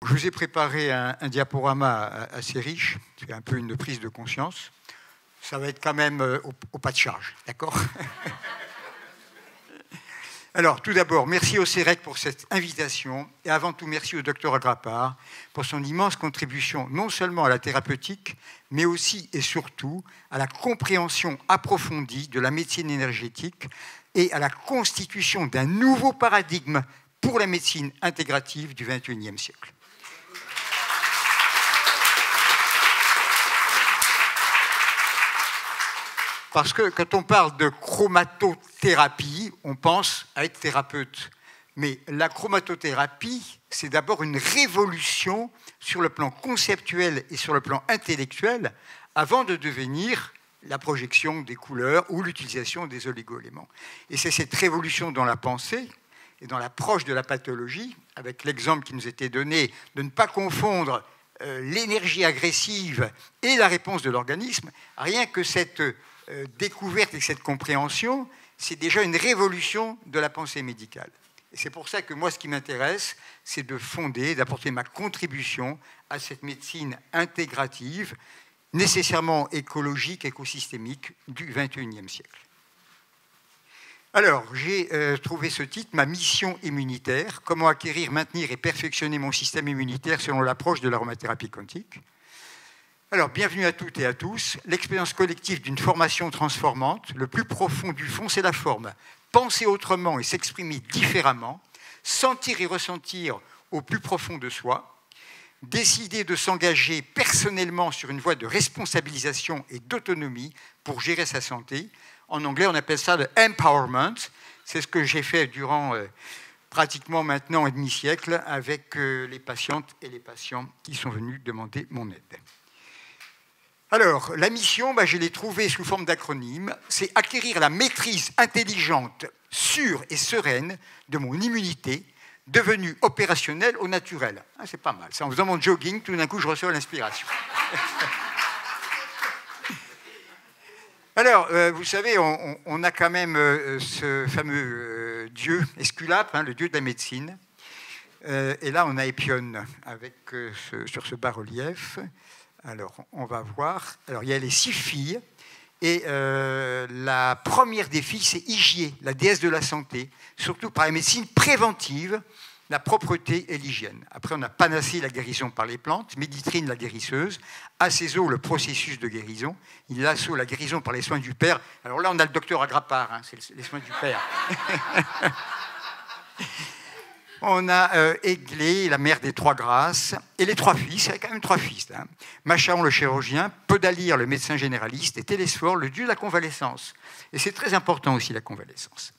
je vous ai préparé un diaporama assez riche, c'est un peu une prise de conscience. Ça va être quand même au pas de charge, d'accord? Alors, tout d'abord, merci au CEREC pour cette invitation et avant tout, merci au Dr Agrapar pour son immense contribution non seulement à la thérapeutique, mais aussi et surtout à la compréhension approfondie de la médecine énergétique et à la constitution d'un nouveau paradigme pour la médecine intégrative du XXIe siècle. Parce que quand on parle de chromatothérapie, on pense à être thérapeute. Mais la chromatothérapie, c'est d'abord une révolution sur le plan conceptuel et sur le plan intellectuel avant de devenir la projection des couleurs ou l'utilisation des oligo-éléments. Et c'est cette révolution dans la pensée et dans l'approche de la pathologie, avec l'exemple qui nous était donné de ne pas confondre l'énergie agressive et la réponse de l'organisme, rien que cette découverte et cette compréhension, c'est déjà une révolution de la pensée médicale. Et c'est pour ça que moi, ce qui m'intéresse, c'est de fonder, d'apporter ma contribution à cette médecine intégrative, nécessairement écologique, écosystémique du XXIe siècle. Alors, j'ai trouvé ce titre, ma mission immunitaire, comment acquérir, maintenir et perfectionner mon système immunitaire selon l'approche de l'aromathérapie quantique. Alors, bienvenue à toutes et à tous. L'expérience collective d'une formation transformante, le plus profond du fond, c'est la forme. Penser autrement et s'exprimer différemment, sentir et ressentir au plus profond de soi, décider de s'engager personnellement sur une voie de responsabilisation et d'autonomie pour gérer sa santé. En anglais, on appelle ça le empowerment. C'est ce que j'ai fait durant pratiquement maintenant un demi-siècle avec les patientes et les patients qui sont venus demander mon aide. Alors, la mission, je l'ai trouvée sous forme d'acronyme, c'est acquérir la maîtrise intelligente, sûre et sereine de mon immunité, devenue opérationnelle au naturel. Ah, c'est pas mal. C'est en faisant mon jogging, tout d'un coup, je reçois l'inspiration. Alors, vous savez, on a quand même ce fameux dieu Esculape, le dieu de la médecine. Et là, on a Épione avec, sur ce bas-relief. Alors, on va voir. Alors, il y a les 6 filles. Et la première des filles, c'est Hygiée, la déesse de la santé, surtout par la médecine préventive, la propreté et l'hygiène. Après, on a Panacée, la guérison par les plantes, Méditrine, la guérisseuse, Acéso, le processus de guérison, Ilasso, la guérison par les soins du père. Alors là, on a le docteur Agrapar, c'est les soins du père. On a Églé, la mère des 3 grâces, et les 3 fils, il y a quand même 3 fils. Machaon, le chirurgien, Podalire, le médecin généraliste, et Télésphore, le dieu de la convalescence. Et c'est très important aussi, la convalescence.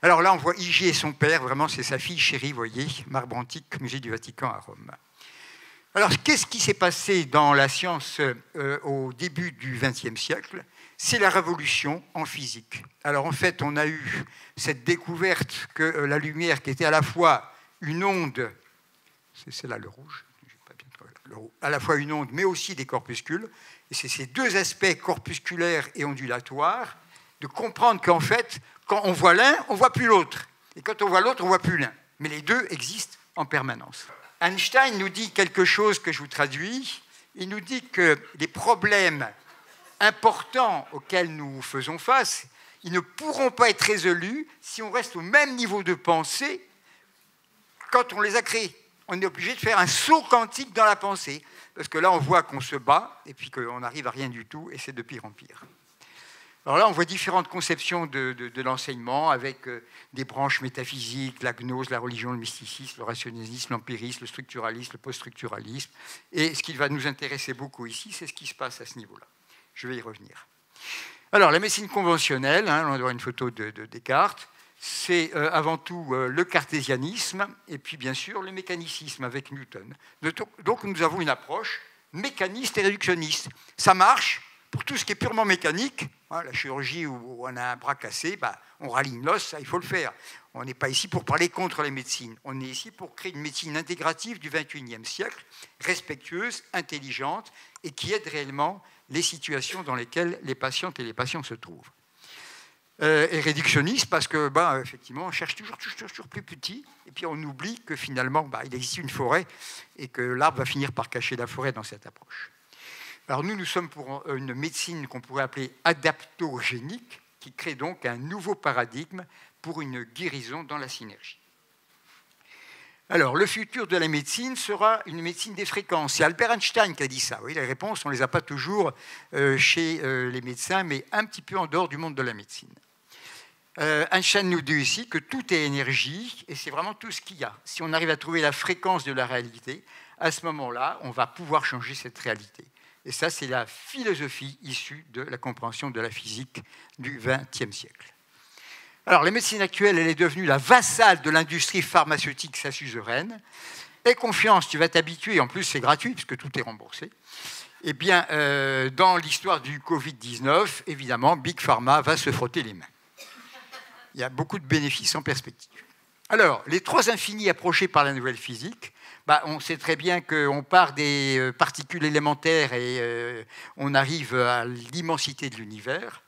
Alors là, on voit Hygiée et son père, vraiment, c'est sa fille chérie, vous voyez, marbre antique, musée du Vatican à Rome. Alors, qu'est-ce qui s'est passé dans la science au début du XXe siècle? C'est la révolution en physique. Alors en fait, on a eu cette découverte que la lumière, qui était à la fois une onde, c'est là le rouge, à la fois une onde, mais aussi des corpuscules, et c'est ces 2 aspects corpusculaires et ondulatoires, de comprendre qu'en fait, quand on voit l'un, on ne voit plus l'autre. Et quand on voit l'autre, on ne voit plus l'un. Mais les 2 existent en permanence. Einstein nous dit quelque chose que je vous traduis. Il nous dit que les problèmes importants auxquels nous faisons face, ils ne pourront pas être résolus si on reste au même niveau de pensée quand on les a créés. On est obligé de faire un saut quantique dans la pensée, parce que là, on voit qu'on se bat, et puis qu'on n'arrive à rien du tout, et c'est de pire en pire. Alors là, on voit différentes conceptions de l'enseignement, avec des branches métaphysiques, la gnose, la religion, le mysticisme, le rationalisme, l'empirisme, le structuralisme, le post-structuralisme. Et ce qui va nous intéresser beaucoup ici, c'est ce qui se passe à ce niveau-là. Je vais y revenir. Alors, la médecine conventionnelle, on va voir une photo de Descartes, c'est avant tout le cartésianisme et puis bien sûr le mécanicisme avec Newton. Donc nous avons une approche mécaniste et réductionniste. Ça marche pour tout ce qui est purement mécanique. La chirurgie où on a un bras cassé, on raligne l'os, ça il faut le faire. On n'est pas ici pour parler contre les médecines. On est ici pour créer une médecine intégrative du XXIe siècle, respectueuse, intelligente et qui aide réellement les situations dans lesquelles les patientes et les patients se trouvent. Et réductionniste parce que, effectivement, on cherche toujours plus petit, et puis on oublie que finalement, il existe une forêt et que l'arbre va finir par cacher la forêt dans cette approche. Alors nous sommes pour une médecine qu'on pourrait appeler adaptogénique, qui crée donc un nouveau paradigme pour une guérison dans la synergie. Alors, le futur de la médecine sera une médecine des fréquences. C'est Albert Einstein qui a dit ça. Oui, les réponses, on ne les a pas toujours chez les médecins, mais un petit peu en dehors du monde de la médecine. Einstein nous dit ici que tout est énergie, et c'est vraiment tout ce qu'il y a. Si on arrive à trouver la fréquence de la réalité, à ce moment-là, on va pouvoir changer cette réalité. Et ça, c'est la philosophie issue de la compréhension de la physique du XXe siècle. Alors, la médecine actuelle, elle est devenue la vassale de l'industrie pharmaceutique, sa suzeraine. Aie confiance, tu vas t'habituer, en plus c'est gratuit, puisque tout est remboursé. Eh bien, dans l'histoire du Covid-19, évidemment, Big Pharma va se frotter les mains. Il y a beaucoup de bénéfices en perspective. Alors, les trois infinis approchés par la nouvelle physique, on sait très bien qu'on part des particules élémentaires et on arrive à l'immensité de l'univers.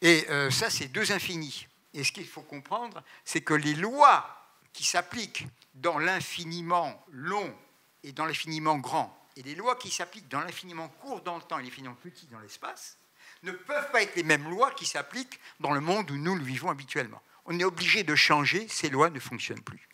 Et ça, c'est deux infinis. Et ce qu'il faut comprendre, c'est que les lois qui s'appliquent dans l'infiniment long et dans l'infiniment grand, et les lois qui s'appliquent dans l'infiniment court dans le temps et l'infiniment petit dans l'espace, ne peuvent pas être les mêmes lois qui s'appliquent dans le monde où nous le vivons habituellement. On est obligé de changer, ces lois ne fonctionnent plus.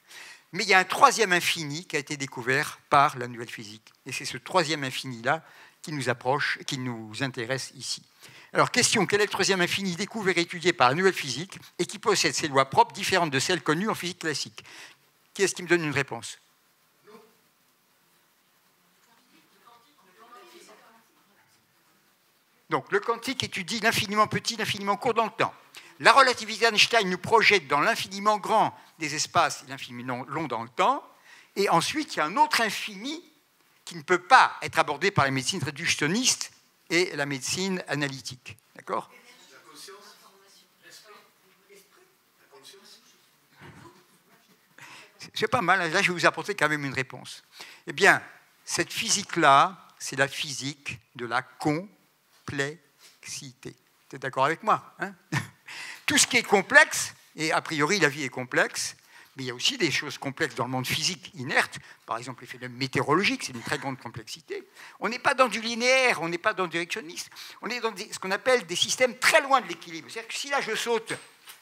Mais il y a un troisième infini qui a été découvert par la nouvelle physique. Et c'est ce troisième infini-là qui nous approche, qui nous intéresse ici. Alors, question, quel est le troisième infini découvert et étudié par la nouvelle physique et qui possède ses lois propres différentes de celles connues en physique classique? Qui est-ce qui me donne une réponse? Donc, le quantique étudie l'infiniment petit, l'infiniment court dans le temps. La relativité d'Einstein nous projette dans l'infiniment grand des espaces et l'infiniment long dans le temps. Et ensuite, il y a un autre infini qui ne peut pas être abordé par la médecine réductionniste et la médecine analytique. D'accord? La conscience, l'esprit, la conscience. C'est pas mal. Là, je vais vous apporter quand même une réponse. Eh bien, cette physique-là, c'est la physique de la complexité. Vous êtes d'accord avec moi, hein? Tout ce qui est complexe, et a priori, la vie est complexe, mais il y a aussi des choses complexes dans le monde physique inerte. Par exemple, les phénomènes météorologiques, c'est une très grande complexité. On n'est pas dans du linéaire, on n'est pas dans du directionniste. On est dans ce qu'on appelle des systèmes très loin de l'équilibre. C'est-à-dire que si là, je saute,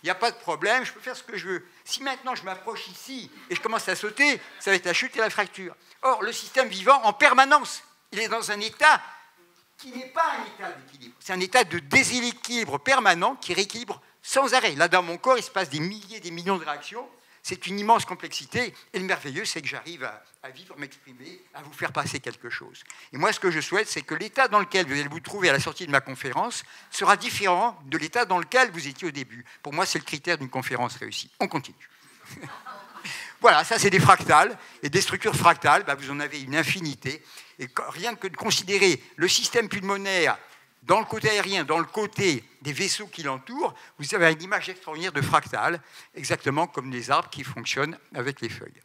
il n'y a pas de problème, je peux faire ce que je veux. Si maintenant, je m'approche ici et je commence à sauter, ça va être la chute et la fracture. Or, le système vivant, en permanence, il est dans un état qui n'est pas un état d'équilibre. C'est un état de déséquilibre permanent qui rééquilibre sans arrêt. Là, dans mon corps, il se passe des milliers, des millions de réactions. C'est une immense complexité. Et le merveilleux, c'est que j'arrive à vivre, m'exprimer, à vous faire passer quelque chose. Et moi, ce que je souhaite, c'est que l'état dans lequel vous allez vous trouver à la sortie de ma conférence sera différent de l'état dans lequel vous étiez au début. Pour moi, c'est le critère d'une conférence réussie. On continue. Voilà, ça, c'est des fractales. Et des structures fractales, vous en avez une infinité. Et rien que de considérer le système pulmonaire dans le côté aérien, dans le côté des vaisseaux qui l'entourent, vous avez une image extraordinaire de fractale, exactement comme les arbres qui fonctionnent avec les feuilles.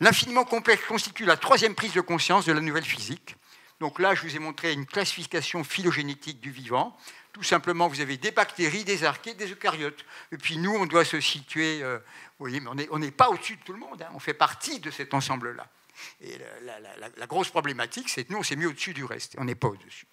L'infiniment complexe constitue la troisième prise de conscience de la nouvelle physique. Donc là, je vous ai montré une classification phylogénétique du vivant. Tout simplement, vous avez des bactéries, des archées, des eucaryotes. Et puis nous, on doit se situer, vous voyez, mais on n'est pas au-dessus de tout le monde, hein. On fait partie de cet ensemble-là. Et la grosse problématique, c'est que nous, on s'est mis au-dessus du reste, et on n'est pas au-dessus.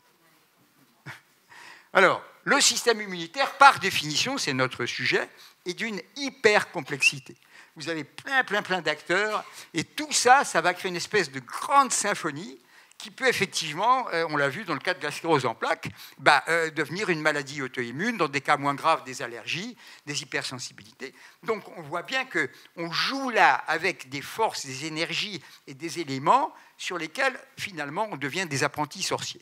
Alors, le système immunitaire, par définition, c'est notre sujet, est d'une hyper-complexité. Vous avez plein d'acteurs, et tout ça, ça va créer une espèce de grande symphonie qui peut effectivement, on l'a vu dans le cas de la sclérose en plaques, devenir une maladie auto-immune, dans des cas moins graves, des allergies, des hypersensibilités. Donc, on voit bien qu'on joue là avec des forces, des énergies et des éléments sur lesquels, finalement, on devient des apprentis sorciers.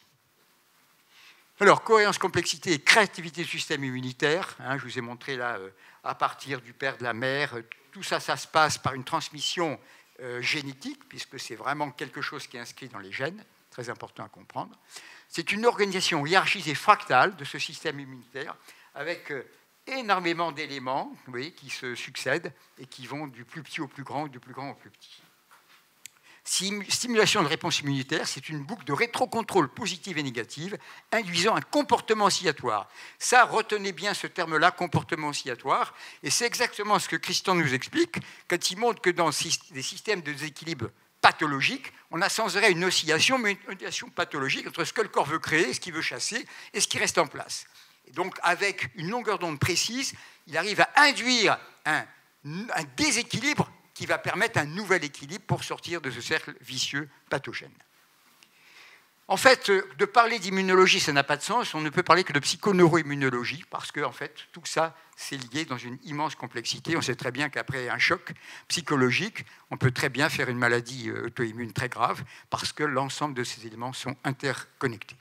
Alors, cohérence, complexité et créativité du système immunitaire, hein, je vous ai montré là, à partir du père, de la mère, tout ça, ça se passe par une transmission génétique, puisque c'est vraiment quelque chose qui est inscrit dans les gènes, très important à comprendre. C'est une organisation hiérarchisée fractale de ce système immunitaire, avec énormément d'éléments, vous voyez, qui se succèdent et qui vont du plus petit au plus grand, du plus grand au plus petit. Stimulation de réponse immunitaire, c'est une boucle de rétrocontrôle positive et négative induisant un comportement oscillatoire. Ça, retenez bien ce terme-là, comportement oscillatoire, et c'est exactement ce que Christian nous explique quand il montre que dans des systèmes de déséquilibre pathologiques, on a sans arrêt une oscillation, mais une oscillation pathologique entre ce que le corps veut créer, ce qu'il veut chasser, et ce qui reste en place. Et donc, avec une longueur d'onde précise, il arrive à induire un déséquilibre qui va permettre un nouvel équilibre pour sortir de ce cercle vicieux pathogène. En fait, de parler d'immunologie, ça n'a pas de sens. On ne peut parler que de psychoneuroimmunologie parce que, en fait, tout ça, c'est lié dans une immense complexité. On sait très bien qu'après un choc psychologique, on peut très bien faire une maladie auto-immune très grave parce que l'ensemble de ces éléments sont interconnectés.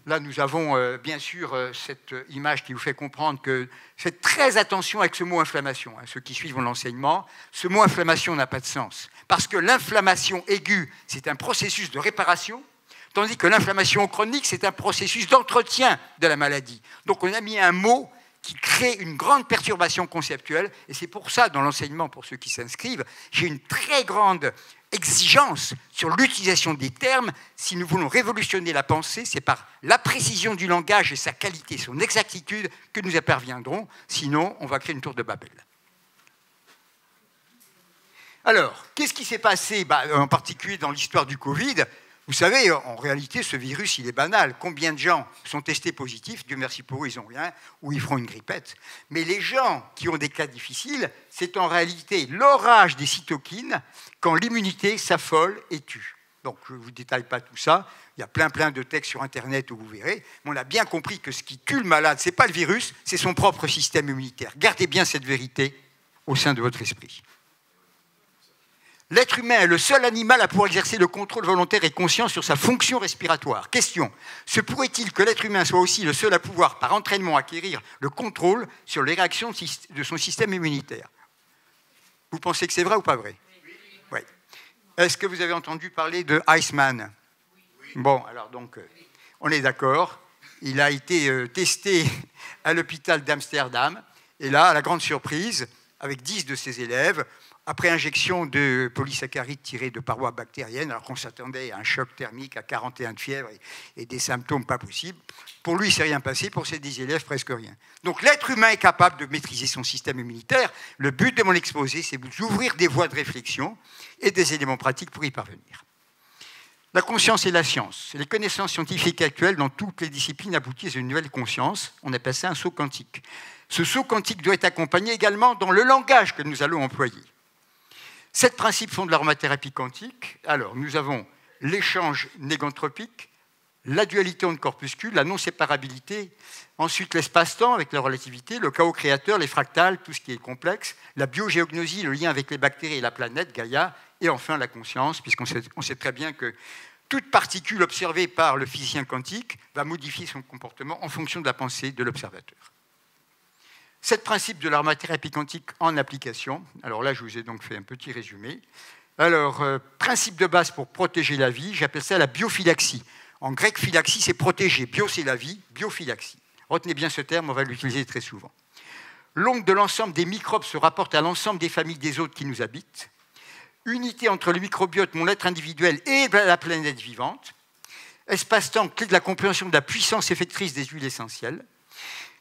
Là, nous avons bien sûr cette image qui vous fait comprendre que faites très attention avec ce mot inflammation. Ceux qui suivent l'enseignement, ce mot inflammation n'a pas de sens. Parce que l'inflammation aiguë, c'est un processus de réparation, tandis que l'inflammation chronique, c'est un processus d'entretien de la maladie. Donc on a mis un mot qui crée une grande perturbation conceptuelle, et c'est pour ça, dans l'enseignement, pour ceux qui s'inscrivent, j'ai une très grande exigence sur l'utilisation des termes. Si nous voulons révolutionner la pensée, c'est par la précision du langage et sa qualité, son exactitude, que nous y parviendrons. Sinon, on va créer une tour de Babel. Alors, qu'est-ce qui s'est passé en particulier dans l'histoire du Covid? Vous savez, en réalité, ce virus, il est banal. Combien de gens sont testés positifs? Dieu merci pour eux, ils n'ont rien, ou ils feront une grippette. Mais les gens qui ont des cas difficiles, c'est en réalité l'orage des cytokines quand l'immunité s'affole et tue. Donc, je ne vous détaille pas tout ça. Il y a plein de textes sur Internet où vous verrez. Mais on a bien compris que ce qui tue le malade, ce n'est pas le virus, c'est son propre système immunitaire. Gardez bien cette vérité au sein de votre esprit. L'être humain est le seul animal à pouvoir exercer le contrôle volontaire et conscient sur sa fonction respiratoire. Question, se pourrait-il que l'être humain soit aussi le seul à pouvoir, par entraînement, acquérir le contrôle sur les réactions de son système immunitaire? Vous pensez que c'est vrai ou pas vrai? Oui. Est-ce que vous avez entendu parler de Iceman? Bon, alors donc, on est d'accord. Il a été testé à l'hôpital d'Amsterdam. Et là, à la grande surprise, avec 10 de ses élèves, après injection de polysaccharides tirés de parois bactériennes, alors qu'on s'attendait à un choc thermique à 41 de fièvre et des symptômes pas possibles, pour lui, il ne s'est rien passé, pour ses 10 élèves, presque rien. Donc l'être humain est capable de maîtriser son système immunitaire. Le but de mon exposé, c'est d'ouvrir des voies de réflexion et des éléments pratiques pour y parvenir. La conscience et la science. Les connaissances scientifiques actuelles dans toutes les disciplines aboutissent à une nouvelle conscience. On appelle ça un saut quantique. Ce saut quantique doit être accompagné également dans le langage que nous allons employer. 7 principes font de l'aromathérapie quantique. Alors, nous avons l'échange négantropique, la dualité onde-corpuscule, la non-séparabilité, ensuite l'espace-temps avec la relativité, le chaos créateur, les fractales, tout ce qui est complexe, la biogéognosie, le lien avec les bactéries et la planète, Gaïa, et enfin la conscience, puisqu'on sait très bien que toute particule observée par le physicien quantique va modifier son comportement en fonction de la pensée de l'observateur. 7 principes de l'aromathérapie quantique en application. Alors là, je vous ai donc fait un petit résumé. Alors, principe de base pour protéger la vie, j'appelle ça la biophylaxie. En grec, phylaxie, c'est protéger. Bio, c'est la vie. Biophylaxie. Retenez bien ce terme, on va l'utiliser très souvent. L'onde de l'ensemble des microbes se rapporte à l'ensemble des familles des hôtes qui nous habitent. Unité entre le microbiote, mon être individuel, et la planète vivante. Espace-temps, clé de la compréhension de la puissance effectrice des huiles essentielles.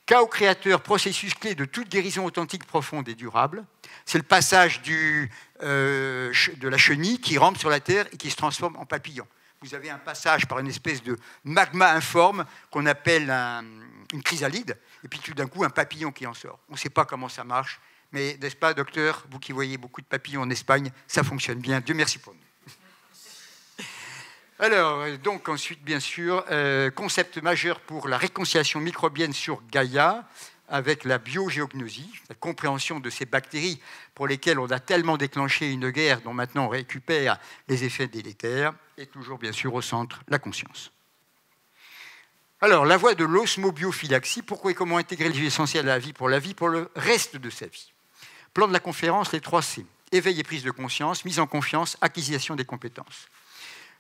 Chaos créateur, processus clé de toute guérison authentique, profonde et durable. C'est le passage de la chenille qui rampe sur la Terre et qui se transforme en papillon. Vous avez un passage par une espèce de magma informe qu'on appelle une chrysalide, et puis tout d'un coup un papillon qui en sort. On ne sait pas comment ça marche, mais n'est-ce pas, docteur, vous qui voyez beaucoup de papillons en Espagne, ça fonctionne bien. Dieu merci pour nous. Alors, donc ensuite, bien sûr, concept majeur pour la réconciliation microbienne sur Gaïa, avec la biogéognosie, la compréhension de ces bactéries pour lesquelles on a tellement déclenché une guerre dont maintenant on récupère les effets délétères, et toujours, bien sûr, au centre, la conscience. Alors, la voie de l'osmobiophylaxie, pourquoi et comment intégrer les huiles essentielles à la vie, pour le reste de sa vie. Plan de la conférence, les 3 C. Éveil et prise de conscience, mise en confiance, acquisition des compétences.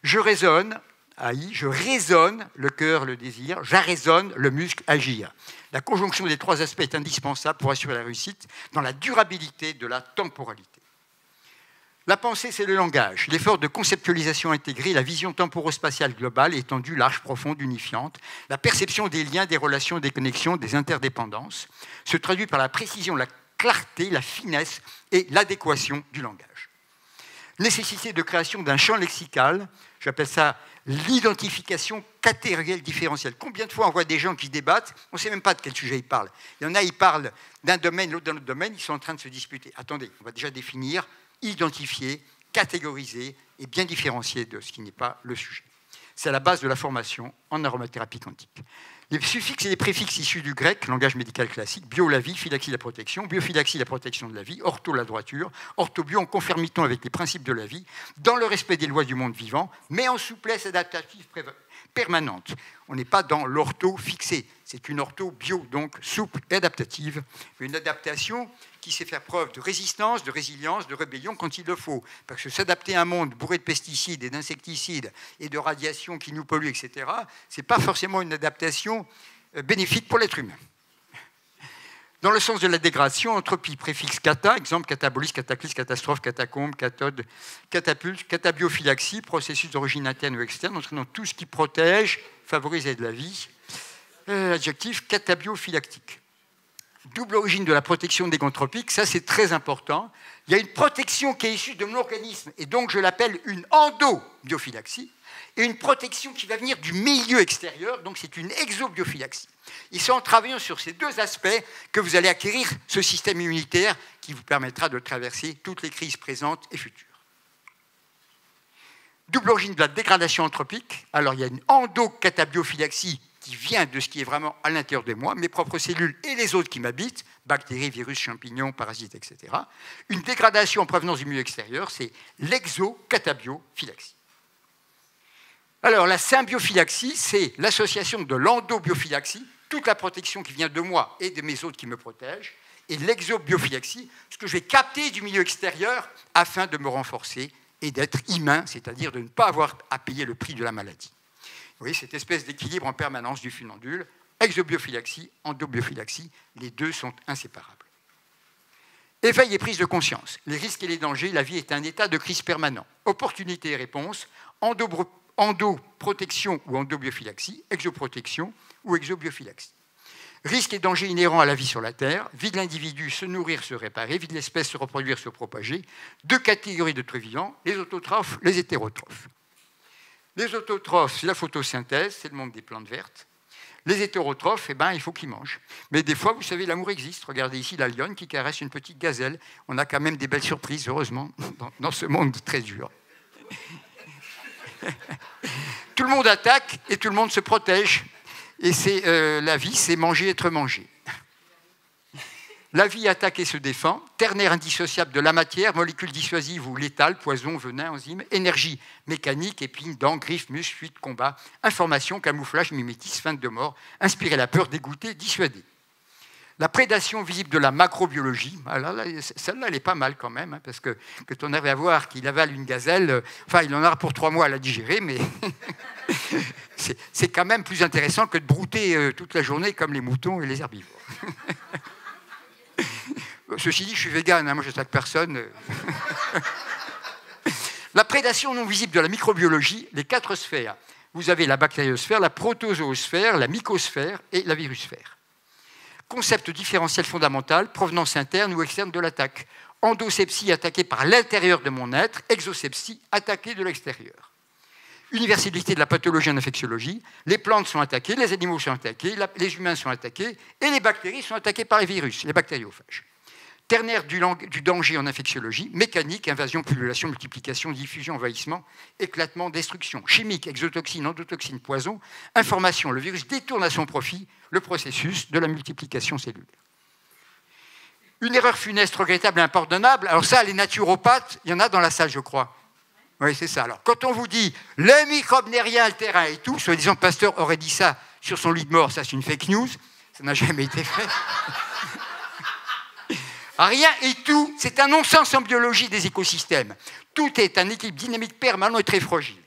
Je raisonne, AI, je raisonne, le cœur, le désir, j'arraisonne, le muscle, agir. La conjonction des 3 aspects est indispensable pour assurer la réussite dans la durabilité de la temporalité. La pensée, c'est le langage. L'effort de conceptualisation intégrée, la vision temporo-spatiale globale, étendue, large, profonde, unifiante. La perception des liens, des relations, des connexions, des interdépendances se traduit par la précision, la clarté, la finesse et l'adéquation du langage. Nécessité de création d'un champ lexical, j'appelle ça l'identification catégorielle différentielle. Combien de fois on voit des gens qui débattent, on ne sait même pas de quel sujet ils parlent. Il y en a, ils parlent d'un domaine, l'autre d'un autre domaine, ils sont en train de se disputer. Attendez, on va déjà définir, identifier, catégoriser et bien différencier de ce qui n'est pas le sujet. C'est la base de la formation en aromathérapie quantique. Les suffixes et les préfixes issus du grec, langage médical classique, bio, la vie, phylaxie, la protection, biophylaxie, la protection de la vie, ortho, la droiture, orthobio, en conformité avec les principes de la vie, dans le respect des lois du monde vivant, mais en souplesse adaptative permanente. On n'est pas dans l'ortho fixé, c'est une ortho bio, donc souple et adaptative, une adaptation qui sait faire preuve de résistance, de résilience, de rébellion quand il le faut. Parce que s'adapter à un monde bourré de pesticides et d'insecticides et de radiations qui nous polluent, etc., ce n'est pas forcément une adaptation bénéfique pour l'être humain. Dans le sens de la dégradation, entropie, préfixe kata, exemple catabolisme, cataclysme, catastrophe, catacombe, cathode, catapulte, catabiophylaxie, processus d'origine interne ou externe, entraînant tout ce qui protège, favorise et de la vie. Adjectif catabiophylaxtique. Double origine de la protection négotropique, ça c'est très important. Il y a une protection qui est issue de mon organisme, et donc je l'appelle une endobiophylaxie, et une protection qui va venir du milieu extérieur, donc c'est une exobiophylaxie. Et c'est en travaillant sur ces deux aspects que vous allez acquérir ce système immunitaire qui vous permettra de traverser toutes les crises présentes et futures. Double origine de la dégradation anthropique, alors il y a une endocatabiophylactie qui vient de ce qui est vraiment à l'intérieur de moi, mes propres cellules et les autres qui m'habitent, bactéries, virus, champignons, parasites, etc. Une dégradation en provenance du milieu extérieur, c'est l'exocatabiophylactie. Alors, la symbiophylaxie, c'est l'association de l'endobiophylaxie, toute la protection qui vient de moi et de mes autres qui me protègent, et l'exobiophylaxie, ce que je vais capter du milieu extérieur afin de me renforcer et d'être humain, c'est-à-dire de ne pas avoir à payer le prix de la maladie. Vous voyez, cette espèce d'équilibre en permanence du funambule, exobiophylaxie, endobiophylaxie, les deux sont inséparables. Éveil et prise de conscience. Les risques et les dangers, la vie est un état de crise permanent. Opportunité et réponse, endoprotection ou endobiophylaxie, exoprotection ou exobiophylaxie. Risques et dangers inhérents à la vie sur la Terre, vie de l'individu, se nourrir, se réparer, vie de l'espèce, se reproduire, se propager. Deux catégories d'êtres vivants, les autotrophes, les hétérotrophes. Les autotrophes, c'est la photosynthèse, c'est le monde des plantes vertes. Les hétérotrophes, eh ben, il faut qu'ils mangent. Mais des fois, vous savez, l'amour existe. Regardez ici la lionne qui caresse une petite gazelle. On a quand même des belles surprises, heureusement, dans ce monde très dur. Tout le monde attaque et tout le monde se protège. Et la vie, c'est manger, être mangé. La vie attaque et se défend, ternaire indissociable de la matière, molécules dissuasives ou létales, poison, venin, enzymes, énergie mécanique, épines, dents, griffes, muscles, fuite, combat, information, camouflage, mimétisme, feinte de mort, inspirer la peur, dégoûter, dissuader. La prédation visible de la macrobiologie, celle-là, elle est pas mal quand même, hein, parce que quand on avait à voir qu'il avale une gazelle, enfin, il en aura pour 3 mois à la digérer, mais c'est quand même plus intéressant que de brouter toute la journée comme les moutons et les herbivores. Ceci dit, je suis végane, hein, moi je n'attaque personne. La prédation non visible de la microbiologie, les 4 sphères. Vous avez la bactériosphère, la protozoosphère, la mycosphère et la virusphère. Concept différentiel fondamental, provenance interne ou externe de l'attaque. Endosepsie attaquée par l'intérieur de mon être, exosepsie attaquée de l'extérieur. Universalité de la pathologie en infectiologie, les plantes sont attaquées, les animaux sont attaqués, les humains sont attaqués et les bactéries sont attaquées par les virus, les bactériophages. Ternaire du danger en infectiologie, mécanique, invasion, pullulation, multiplication, diffusion, envahissement, éclatement, destruction, chimique, exotoxine, endotoxine, poison, information, le virus détourne à son profit le processus de la multiplication cellulaire. Une erreur funeste, regrettable et impardonnable, alors ça, les naturopathes, il y en a dans la salle, je crois. Oui, c'est ça. Alors, quand on vous dit « le microbe n'est rien, le terrain et tout », soi-disant Pasteur aurait dit ça sur son lit de mort, ça c'est une fake news, ça n'a jamais été fait. Rien et tout, c'est un non-sens en biologie des écosystèmes. Tout est un équilibre dynamique permanent et très fragile.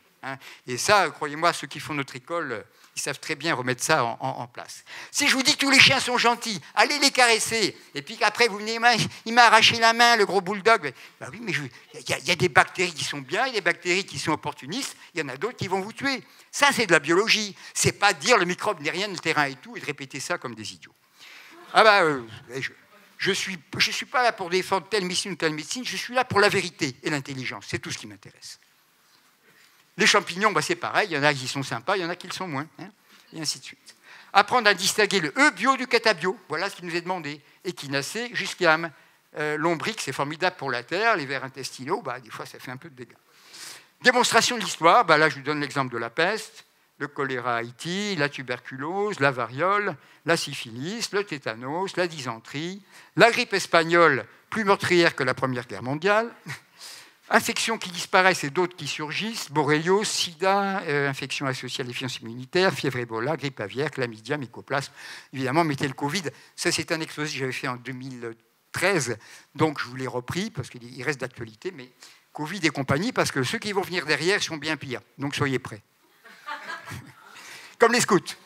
Et ça, croyez-moi, ceux qui font notre école Ils savent très bien remettre ça en place. Si je vous dis que tous les chiens sont gentils, allez les caresser, et puis qu'après vous venez, il m'a arraché la main, le gros bulldog. Ben oui, mais il y a des bactéries qui sont bien, il y a des bactéries qui sont opportunistes, il y en a d'autres qui vont vous tuer. Ça, c'est de la biologie. C'est pas dire le microbe n'est rien, le terrain et tout, et de répéter ça comme des idiots. Ah ben, je suis pas là pour défendre telle médecine ou telle médecine, je suis là pour la vérité et l'intelligence. C'est tout ce qui m'intéresse. Les champignons, ben c'est pareil, il y en a qui sont sympas, il y en a qui le sont moins, hein, et ainsi de suite. Apprendre à distinguer le E bio du catabio, voilà ce qui nous est demandé. Échinacée jusqu'à lombric, c'est formidable pour la terre, les vers intestinaux, ben, des fois ça fait un peu de dégâts. Démonstration de l'histoire, ben là je vous donne l'exemple de la peste, le choléra à Haïti, la tuberculose, la variole, la syphilis, le tétanos, la dysenterie, la grippe espagnole, plus meurtrière que la Première Guerre mondiale, infections qui disparaissent et d'autres qui surgissent, borréliose, sida, infections associées à la déficience immunitaire, fièvre Ebola, grippe aviaire, chlamydia, mycoplasme. Évidemment, mettez le Covid. Ça, c'est un exposé que j'avais fait en 2013, donc je vous l'ai repris parce qu'il reste d'actualité, mais Covid et compagnie, parce que ceux qui vont venir derrière sont bien pires. Donc soyez prêts. Comme les scouts.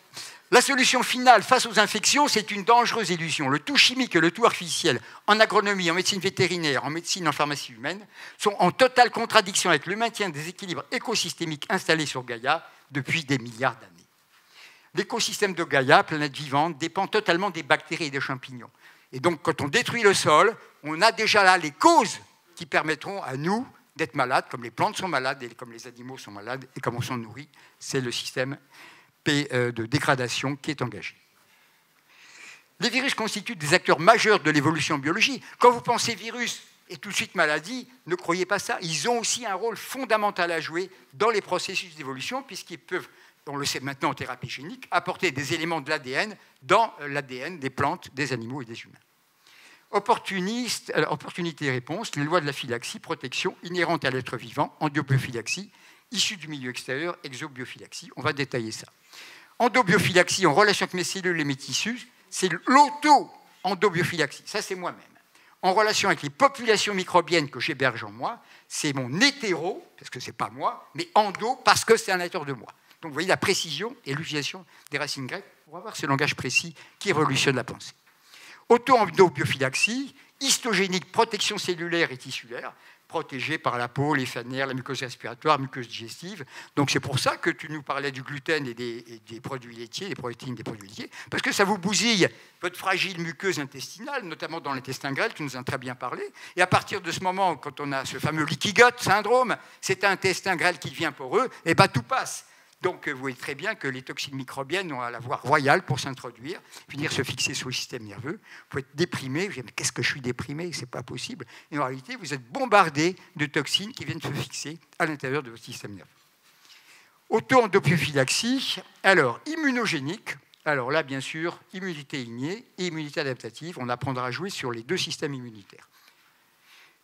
La solution finale face aux infections, c'est une dangereuse illusion. Le tout chimique et le tout artificiel, en agronomie, en médecine vétérinaire, en médecine, en pharmacie humaine, sont en totale contradiction avec le maintien des équilibres écosystémiques installés sur Gaïa depuis des milliards d'années. L'écosystème de Gaïa, planète vivante, dépend totalement des bactéries et des champignons. Et donc, quand on détruit le sol, on a déjà là les causes qui permettront à nous d'être malades, comme les plantes sont malades et comme les animaux sont malades et comme on s'en nourrit. C'est le système de dégradation qui est engagé. Les virus constituent des acteurs majeurs de l'évolution biologique. Quand vous pensez virus et tout de suite maladie, ne croyez pas ça. Ils ont aussi un rôle fondamental à jouer dans les processus d'évolution, puisqu'ils peuvent, on le sait maintenant en thérapie génique, apporter des éléments de l'ADN dans l'ADN des plantes, des animaux et des humains. Opportunité et réponse, les lois de la phylaxie, protection inhérente à l'être vivant, endobiophylaxie, issue du milieu extérieur, exobiophylaxie. On va détailler ça. Endobiophylaxie en relation avec mes cellules et mes tissus, c'est l'auto-endobiophylaxie. Ça, c'est moi-même. En relation avec les populations microbiennes que j'héberge en moi, c'est mon hétéro, parce que ce n'est pas moi, mais endo, parce que c'est un acteur de moi. Donc, vous voyez la précision et l'utilisation des racines grecques. On va voir ce langage précis qui révolutionne la pensée. Auto-endobiophylaxie, histogénique, protection cellulaire et tissulaire, protégés par la peau, les fanères, la muqueuse respiratoire, la muqueuse digestive. Donc c'est pour ça que tu nous parlais du gluten et des produits laitiers, des protéines des produits laitiers, parce que ça vous bousille votre fragile muqueuse intestinale, notamment dans l'intestin grêle, tu nous en as très bien parlé. Et à partir de ce moment, quand on a ce fameux leaky gut syndrome, c'est un intestin grêle qui devient poreux, et bien tout passe. Donc, vous voyez très bien que les toxines microbiennes ont la voie royale pour s'introduire, venir se fixer sur le système nerveux. Vous pouvez être déprimé. Vous dites, mais qu'est-ce que je suis déprimé? C'est pas possible. Et en réalité, vous êtes bombardé de toxines qui viennent se fixer à l'intérieur de votre système nerveux. Auto-endobiophylaxie, alors immunogénique. Alors là, bien sûr, immunité innée et immunité adaptative. On apprendra à jouer sur les deux systèmes immunitaires.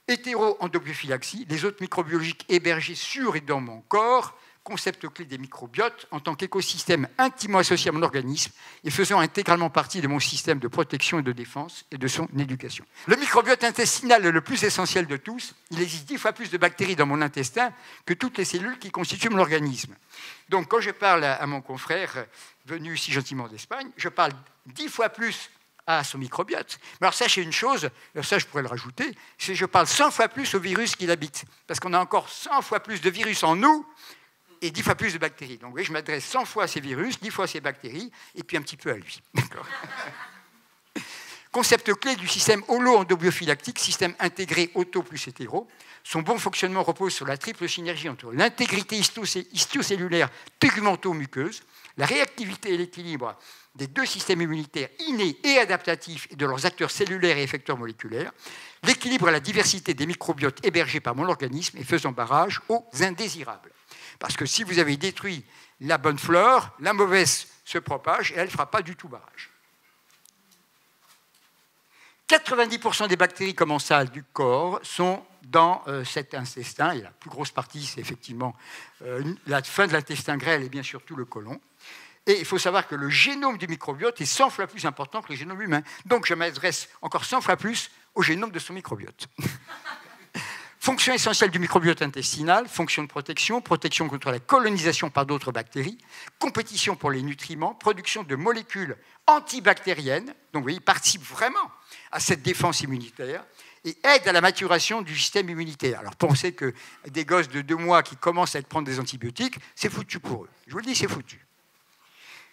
Hétéro-endobiophylaxie, les hôtes microbiologiques hébergés sur et dans mon corps, concept clé des microbiotes en tant qu'écosystème intimement associé à mon organisme et faisant intégralement partie de mon système de protection et de défense et de son éducation. Le microbiote intestinal est le plus essentiel de tous. Il existe 10 fois plus de bactéries dans mon intestin que toutes les cellules qui constituent mon organisme. Donc quand je parle à mon confrère venu si gentiment d'Espagne, je parle 10 fois plus à son microbiote. Mais alors sachez une chose, ça je pourrais le rajouter, c'est que je parle 100 fois plus au virus qui l'habite. Parce qu'on a encore 100 fois plus de virus en nous et 10 fois plus de bactéries. Donc oui, je m'adresse 100 fois à ces virus, 10 fois à ces bactéries, et puis un petit peu à lui. Concept clé du système holo-endobiophylaxie, système intégré auto plus hétéro. Son bon fonctionnement repose sur la triple synergie entre l'intégrité histocellulaire tegumento-muqueuse, la réactivité et l'équilibre des deux systèmes immunitaires innés et adaptatifs et de leurs acteurs cellulaires et effecteurs moléculaires, l'équilibre et la diversité des microbiotes hébergés par mon organisme et faisant barrage aux indésirables. Parce que si vous avez détruit la bonne flore, la mauvaise se propage et elle ne fera pas du tout barrage. 90% des bactéries commensales du corps sont dans cet intestin, et la plus grosse partie, c'est effectivement la fin de l'intestin grêle et bien sûr tout le côlon. Et il faut savoir que le génome du microbiote est 100 fois plus important que le génome humain. Donc je m'adresse encore 100 fois plus au génome de son microbiote. Fonction essentielle du microbiote intestinal, fonction de protection, protection contre la colonisation par d'autres bactéries, compétition pour les nutriments, production de molécules antibactériennes, donc vous voyez, il participe vraiment à cette défense immunitaire, et aide à la maturation du système immunitaire. Alors pensez que des gosses de 2 mois qui commencent à prendre des antibiotiques, c'est foutu pour eux. Je vous le dis, c'est foutu.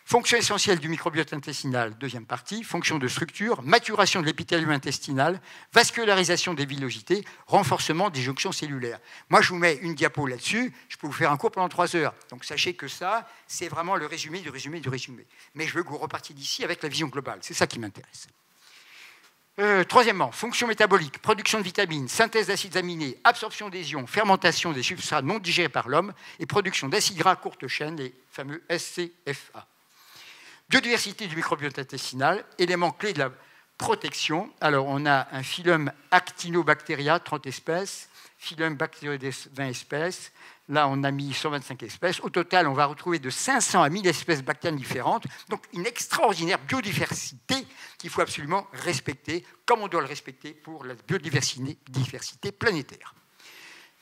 Fonction essentielle du microbiote intestinal, deuxième partie, fonction de structure, maturation de l'épithélium intestinal, vascularisation des villosités, renforcement des jonctions cellulaires. Moi, je vous mets une diapo là-dessus, je peux vous faire un cours pendant 3 heures. Donc sachez que ça, c'est vraiment le résumé du résumé du résumé. Mais je veux que vous repartiez d'ici avec la vision globale, c'est ça qui m'intéresse. Troisièmement, fonction métabolique, production de vitamines, synthèse d'acides aminés, absorption des ions, fermentation des substrats non digérés par l'homme et production d'acides gras à courte chaîne, les fameux SCFA. Biodiversité du microbiote intestinal, élément clé de la protection. Alors, on a un phylum Actinobacteria, 30 espèces, phylum Bacteroides, 20 espèces. Là, on a mis 125 espèces. Au total, on va retrouver de 500 à 1000 espèces bactériennes différentes. Donc, une extraordinaire biodiversité qu'il faut absolument respecter, comme on doit le respecter pour la biodiversité planétaire.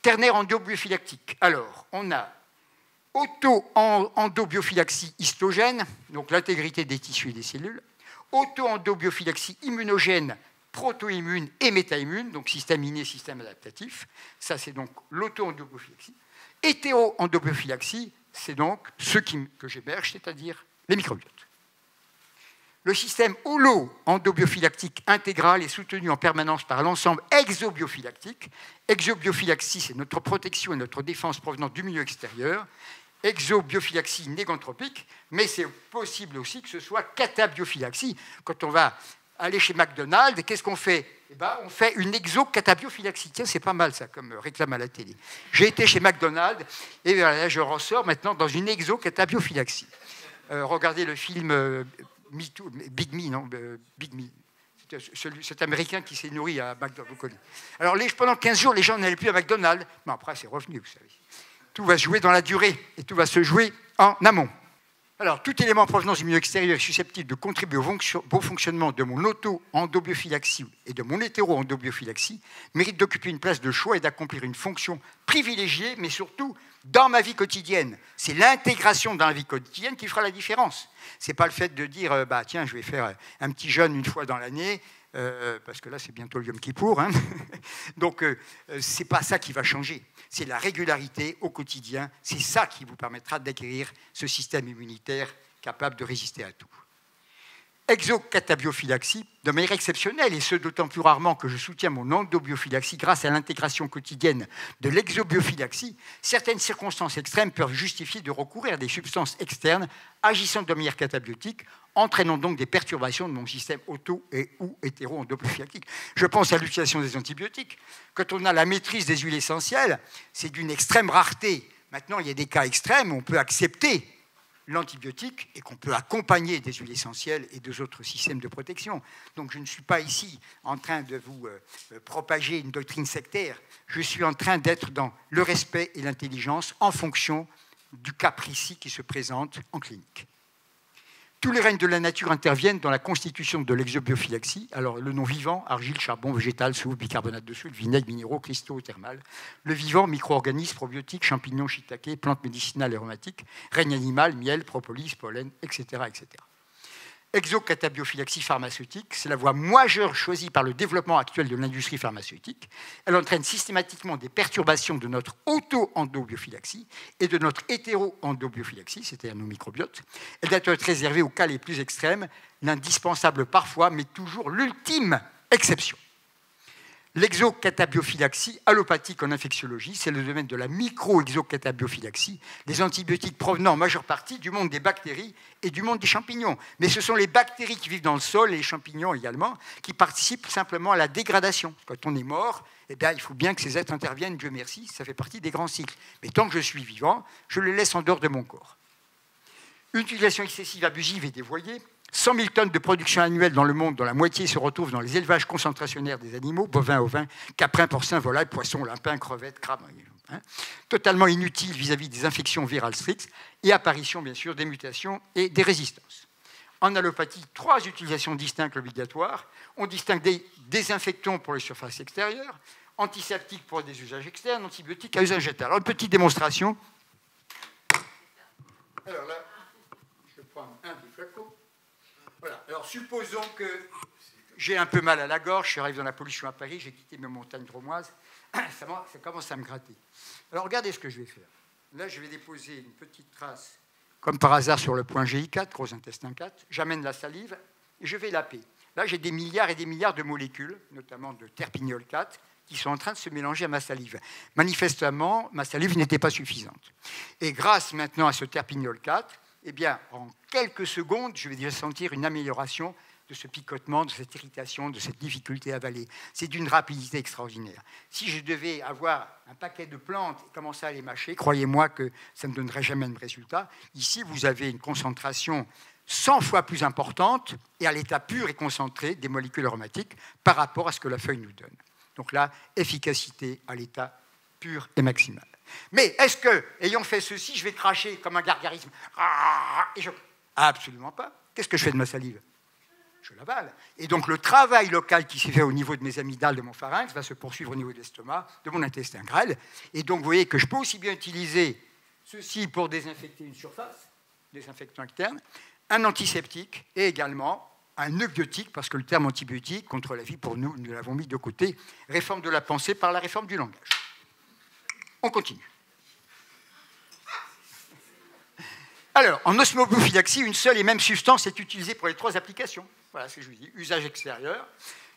Ternaire endobiophyllactique. Alors, on a auto-endobiophylaxie histogène, donc l'intégrité des tissus et des cellules, auto-endobiophylaxie immunogène, proto-immune et méta-immune, donc système inné, système adaptatif. Ça, c'est donc l'auto-endobiophylaxie. Hétéro-endobiophylaxie, c'est donc ceux que j'héberge, c'est-à-dire les microbiotes. Le système holo-endobiophyllactique intégral est soutenu en permanence par l'ensemble exobiophylactique. Exobiophylaxie, c'est notre protection et notre défense provenant du milieu extérieur. Exobiophylaxie négantropique, mais c'est possible aussi que ce soit catabiophylaxie. Quand on va aller chez McDonald's, qu'est-ce qu'on fait? Eh ben, on fait une exocatabiophylaxie. Tiens, c'est pas mal ça, comme réclame à la télé. J'ai été chez McDonald's et voilà, je ressors maintenant dans une exocatabiophylaxie. Regardez le film Big Me, non Big Me. Cet Américain qui s'est nourri à McDonald's, vous connaissez. Alors, pendant 15 jours, les gens n'allaient plus à McDonald's. Mais après, c'est revenu, vous savez. Tout va se jouer dans la durée et tout va se jouer en amont. Alors, tout élément en provenance du milieu extérieur est susceptible de contribuer au bon fonctionnement de mon auto-endobiophylaxie et de mon hétéro-endobiophylaxie, mérite d'occuper une place de choix et d'accomplir une fonction privilégiée, mais surtout dans ma vie quotidienne. C'est l'intégration dans la vie quotidienne qui fera la différence. Ce n'est pas le fait de dire, tiens, je vais faire un petit jeûne une fois dans l'année, parce que là, c'est bientôt le Yom Kippour. Hein. Donc, ce n'est pas ça qui va changer. C'est la régularité au quotidien. C'est ça qui vous permettra d'acquérir ce système immunitaire capable de résister à tout. Exocatabiophylaxie, de manière exceptionnelle, et ce d'autant plus rarement que je soutiens mon endobiophylaxie grâce à l'intégration quotidienne de l'exobiophylaxie, certaines circonstances extrêmes peuvent justifier de recourir à des substances externes agissant de manière catabiotique, entraînant donc des perturbations de mon système auto- et ou hétéro-endobiophylaxique. Je pense à l'utilisation des antibiotiques. Quand on a la maîtrise des huiles essentielles, c'est d'une extrême rareté. Maintenant, il y a des cas extrêmes où on peut accepter l'antibiotique et qu'on peut accompagner des huiles essentielles et des autres systèmes de protection. Donc je ne suis pas ici en train de vous propager une doctrine sectaire, je suis en train d'être dans le respect et l'intelligence en fonction du cas précis qui se présente en clinique. Tous les règnes de la nature interviennent dans la constitution de l'exobiophylaxie. Alors, le non-vivant, argile, charbon, végétal, soufre, bicarbonate de soude, vinaigre, minéraux, cristaux, thermales. Le vivant, micro-organismes, probiotiques, champignons, shiitake, plantes médicinales et aromatiques. Règne animal, miel, propolis, pollen, etc., etc. Exocatabiophylaxie pharmaceutique, c'est la voie majeure choisie par le développement actuel de l'industrie pharmaceutique. Elle entraîne systématiquement des perturbations de notre auto-endobiophylaxie et de notre hétéro-endobiophylaxie, c'est-à-dire nos microbiotes. Elle doit être réservée aux cas les plus extrêmes, l'indispensable parfois, mais toujours l'ultime exception. L'exocatabiophylaxie allopathique en infectiologie, c'est le domaine de la micro-exocatabiophylaxie, les antibiotiques provenant en majeure partie du monde des bactéries et du monde des champignons. Mais ce sont les bactéries qui vivent dans le sol, et les champignons également, qui participent simplement à la dégradation. Quand on est mort, eh bien, il faut bien que ces êtres interviennent, Dieu merci, ça fait partie des grands cycles. Mais tant que je suis vivant, je les laisse en dehors de mon corps. Une utilisation excessive, abusive et dévoyée. 100 000 tonnes de production annuelle dans le monde, dont la moitié se retrouve dans les élevages concentrationnaires des animaux, bovins, ovins, caprins, porcins, volailles, poissons, lapins, crevettes, crabes. Hein, totalement inutile vis-à-vis des infections virales strictes et apparition, bien sûr, des mutations et des résistances. En allopathie, 3 utilisations distinctes obligatoires. On distingue des désinfectants pour les surfaces extérieures. antiseptique pour des usages externes, antibiotique à usage interne. Alors, une petite démonstration. Alors là, je vais prendre un des flacons. Voilà. Alors, supposons que j'ai un peu mal à la gorge, je suis arrivé dans la pollution à Paris, j'ai quitté mes montagnes drômoises, ça commence à me gratter. Alors, regardez ce que je vais faire. Là, je vais déposer une petite trace, comme par hasard, sur le point GI4, gros intestin 4. J'amène la salive et je vais laper. Là, j'ai des milliards et des milliards de molécules, notamment de terpignol 4, qui sont en train de se mélanger à ma salive. Manifestement, ma salive n'était pas suffisante. Et grâce maintenant à ce terpignol 4, eh bien, en quelques secondes, je vais déjà sentir une amélioration de ce picotement, de cette irritation, de cette difficulté à avaler. C'est d'une rapidité extraordinaire. Si je devais avoir un paquet de plantes et commencer à les mâcher, croyez-moi que ça ne donnerait jamais de résultat. Ici, vous avez une concentration 100 fois plus importante et à l'état pur et concentré des molécules aromatiques par rapport à ce que la feuille nous donne. Donc là, efficacité à l'état pur et maximal. Mais est-ce que, ayant fait ceci, je vais cracher comme un gargarisme Absolument pas. Qu'est-ce que je fais de ma salive? Je l'avale. Et donc le travail local qui s'est fait au niveau de mes amygdales, de mon pharynx, va se poursuivre au niveau de l'estomac, de mon intestin grêle. Et donc vous voyez que je peux aussi bien utiliser ceci pour désinfecter une surface, désinfectant externe, un antiseptique et également un eubiotique, parce que le terme antibiotique, contre la vie, pour nous, nous l'avons mis de côté. Réforme de la pensée par la réforme du langage. On continue. Alors, en osmoprophylaxie, une seule et même substance est utilisée pour les 3 applications. Voilà ce que je vous dis. Usage extérieur,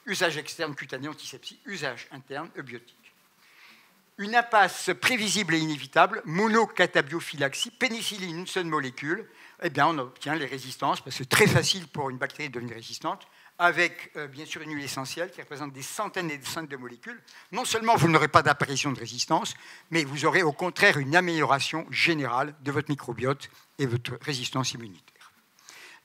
usage externe cutané, antisepsie, usage interne, eubiotique. Une impasse prévisible et inévitable, monocatabiophylactie, pénicilline, une seule molécule, eh bien, on obtient les résistances, parce que c'est très facile pour une bactérie de devenir résistante, avec bien sûr une huile essentielle qui représente des centaines et des centaines de molécules. Non seulement vous n'aurez pas d'apparition de résistance, mais vous aurez au contraire une amélioration générale de votre microbiote et votre résistance immunitaire.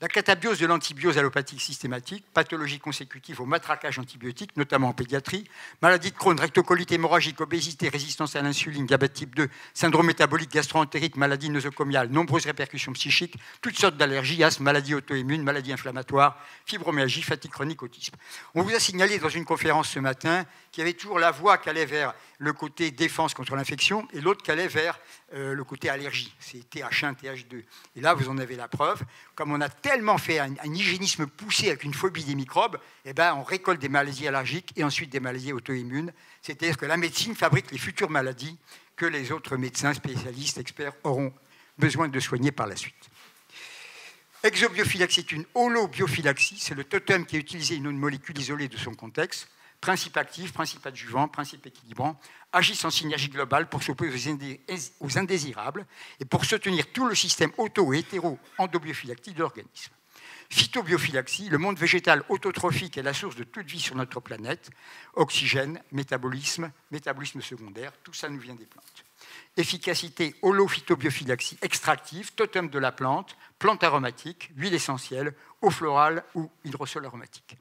La catabiose de l'antibiose allopathique systématique, pathologie consécutive au matraquage antibiotique, notamment en pédiatrie, maladie de Crohn, rectocolite hémorragique, obésité, résistance à l'insuline, diabète type 2, syndrome métabolique, gastro-entérite, maladie nosocomiale, nombreuses répercussions psychiques, toutes sortes d'allergies, asthme, maladies auto-immunes, maladies inflammatoires, fibromyalgie, fatigue chronique, autisme. On vous a signalé dans une conférence ce matin qu'il y avait toujours la voie qui allait vers le côté défense contre l'infection et l'autre qui allait vers le côté allergie. C'est TH1, TH2. Et là, vous en avez la preuve. Comme on a tellement fait un hygiénisme poussé avec une phobie des microbes, eh ben, on récolte des maladies allergiques et ensuite des maladies auto-immunes. C'est-à-dire que la médecine fabrique les futures maladies que les autres médecins, spécialistes, experts auront besoin de soigner par la suite. Exobiophylaxie est une holobiophylaxie. C'est le totem qui a utilisé une molécule isolée de son contexte. Principe actif, principe adjuvant, principe équilibrant, agissent en synergie globale pour s'opposer aux indésirables et pour soutenir tout le système auto- et hétéro-endobiophylaxie de l'organisme. Phytobiophylaxie, le monde végétal autotrophique est la source de toute vie sur notre planète. Oxygène, métabolisme secondaire, tout ça nous vient des plantes. Efficacité holophytobiophylaxie extractive, totem de la plante, plante aromatique, huile essentielle, eau florale ou hydrosol aromatique.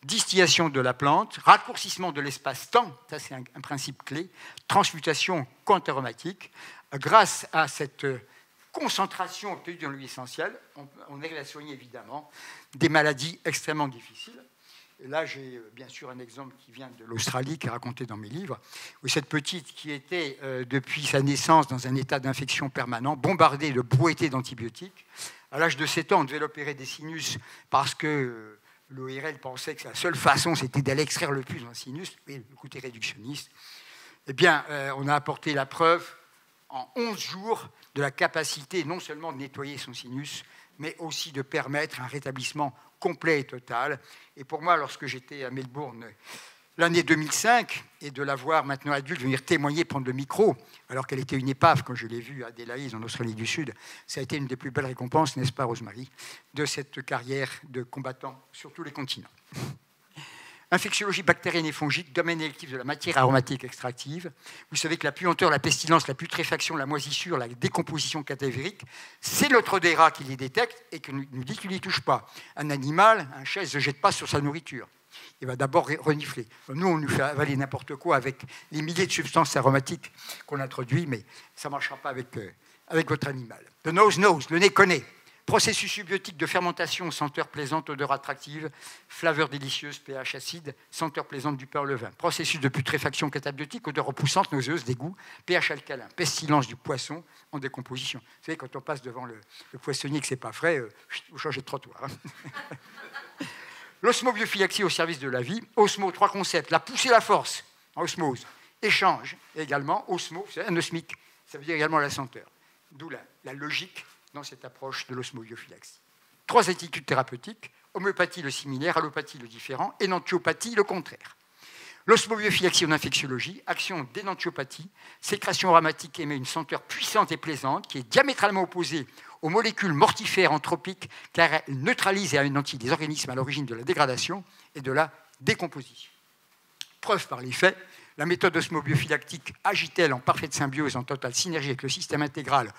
Distillation de la plante, raccourcissement de l'espace-temps, ça c'est un principe clé, transmutation quantaromatique. Grâce à cette concentration obtenue dans l'huile essentielle, on arrive à soigner évidemment des maladies extrêmement difficiles. Et là, j'ai bien sûr un exemple qui vient de l'Australie, qui est raconté dans mes livres, où cette petite qui était depuis sa naissance dans un état d'infection permanent, bombardée de brouettés d'antibiotiques, à l'âge de 7 ans, on devait l'opérer des sinus parce que l'ORL pensait que la seule façon, c'était d'aller extraire le plus dans le sinus, et le côté réductionniste. Eh bien, on a apporté la preuve en 11 jours de la capacité non seulement de nettoyer son sinus, mais aussi de permettre un rétablissement complet et total. Et pour moi, lorsque j'étais à Melbourne, l'année 2005, et de la voir maintenant adulte venir témoigner, prendre le micro, alors qu'elle était une épave quand je l'ai vue à Adélaïde, en Australie du Sud, ça a été une des plus belles récompenses, n'est-ce pas, Rosemary, de cette carrière de combattant sur tous les continents. Infectiologie bactérienne et fongique, domaine électif de la matière aromatique extractive. Vous savez que la puanteur, la pestilence, la putréfaction, la moisissure, la décomposition cadavérique, c'est notre DRA qui les détecte et qui nous dit qu'il n'y touche pas. Un animal, un chat, ne se jette pas sur sa nourriture. Il va d'abord renifler. Nous, on nous fait avaler n'importe quoi avec les milliers de substances aromatiques qu'on introduit, mais ça ne marchera pas avec votre animal. The nose knows, le nez connaît. Processus symbiotique de fermentation, senteur plaisante, odeur attractive, flaveur délicieuse, pH acide, senteur plaisante du pain au levain. Processus de putréfaction catabiotique, odeur repoussante, nauséeuse, dégoût, pH alcalin, pestilence du poisson en décomposition. Vous savez, quand on passe devant le poissonnier et que ce n'est pas frais, vous changez de trottoir. Hein. L'osmobiophylaxie au service de la vie. Osmo, 3 concepts. La poussée, la force, en osmose. Échange, et également osmo, c'est anosmique. Ça veut dire également la senteur. D'où la logique dans cette approche de l'osmobiophylaxie. 3 attitudes thérapeutiques, homéopathie le similaire, allopathie le différent, énantiopathie le contraire. L'osmobiophylaxie en infectiologie, action d'énantiopathie, sécrétion aromatique émet une senteur puissante et plaisante qui est diamétralement opposée aux molécules mortifères anthropiques car elle neutralise et anéantit les organismes à l'origine de la dégradation et de la décomposition. Preuve par les faits, la méthode osmobiophylactique agit-elle en parfaite symbiose, en totale synergie avec le système intégral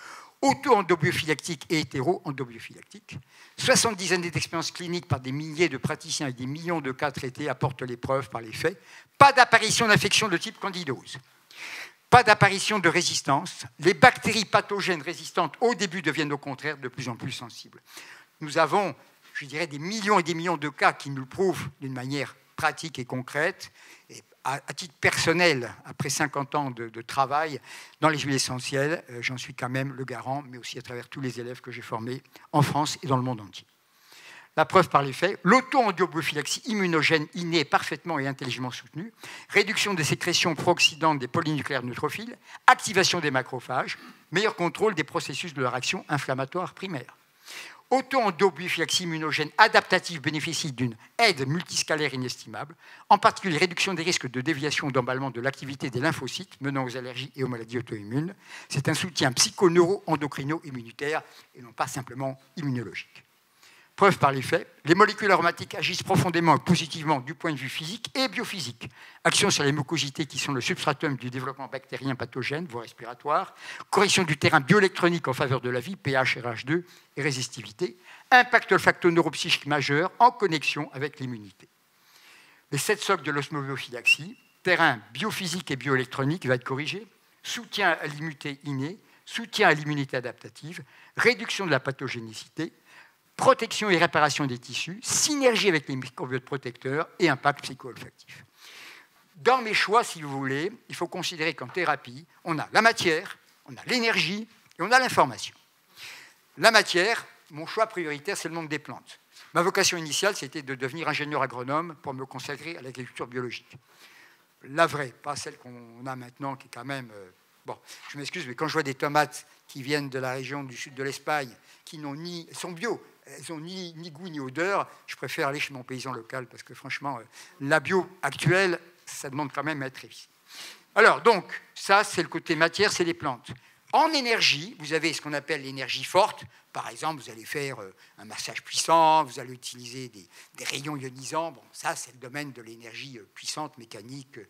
auto-endobiophylactique et hétéro-endobiophylactique. 70 années d'expérience clinique par des milliers de praticiens et des millions de cas traités apportent les preuves par les faits. Pas d'apparition d'infection de type candidose. Pas d'apparition de résistance. Les bactéries pathogènes résistantes au début deviennent au contraire de plus en plus sensibles. Nous avons, je dirais, des millions et des millions de cas qui nous le prouvent d'une manière pratique et concrète. Et à titre personnel, après 50 ans de travail dans les huiles essentielles, j'en suis quand même le garant, mais aussi à travers tous les élèves que j'ai formés en France et dans le monde entier. La preuve par les faits, l'auto-endobophylaxie immunogène innée parfaitement et intelligemment soutenue, réduction des sécrétions pro-oxydantes des polynucléaires neutrophiles, activation des macrophages, meilleur contrôle des processus de leur action inflammatoire primaire. Auto-endobophylaxie immunogène adaptative bénéficie d'une aide multiscalaire inestimable, en particulier réduction des risques de déviation ou d'emballement de l'activité des lymphocytes menant aux allergies et aux maladies auto-immunes. C'est un soutien psycho-neuro-endocrino-immunitaire et non pas simplement immunologique. Preuve par les faits, les molécules aromatiques agissent profondément et positivement du point de vue physique et biophysique. Action sur les mucosités qui sont le substratum du développement bactérien pathogène, voire respiratoire. Correction du terrain bioélectronique en faveur de la vie, pH, RH2 et résistivité. Impact olfacto-neuropsychique majeur en connexion avec l'immunité. Les 7 socles de l'osmobiophylaxie, terrain biophysique et bioélectronique va être corrigé. Soutien à l'immunité innée, soutien à l'immunité adaptative, réduction de la pathogénicité, protection et réparation des tissus, synergie avec les microbiotes protecteurs et impact psycho-olfactif. Dans mes choix, si vous voulez, il faut considérer qu'en thérapie, on a la matière, on a l'énergie et on a l'information. La matière, mon choix prioritaire, c'est le monde des plantes. Ma vocation initiale, c'était de devenir ingénieur agronome pour me consacrer à l'agriculture biologique. La vraie, pas celle qu'on a maintenant, qui est quand même... Bon, je m'excuse, mais quand je vois des tomates qui viennent de la région du sud de l'Espagne, qui sont bio, elles n'ont ni goût ni odeur, je préfère aller chez mon paysan local parce que franchement, la bio actuelle, ça demande quand même à être révisé. Alors, donc, ça, c'est le côté matière, c'est les plantes. En énergie, vous avez ce qu'on appelle l'énergie forte. Par exemple, vous allez faire un massage puissant, vous allez utiliser des rayons ionisants. Bon, ça, c'est le domaine de l'énergie puissante, mécanique,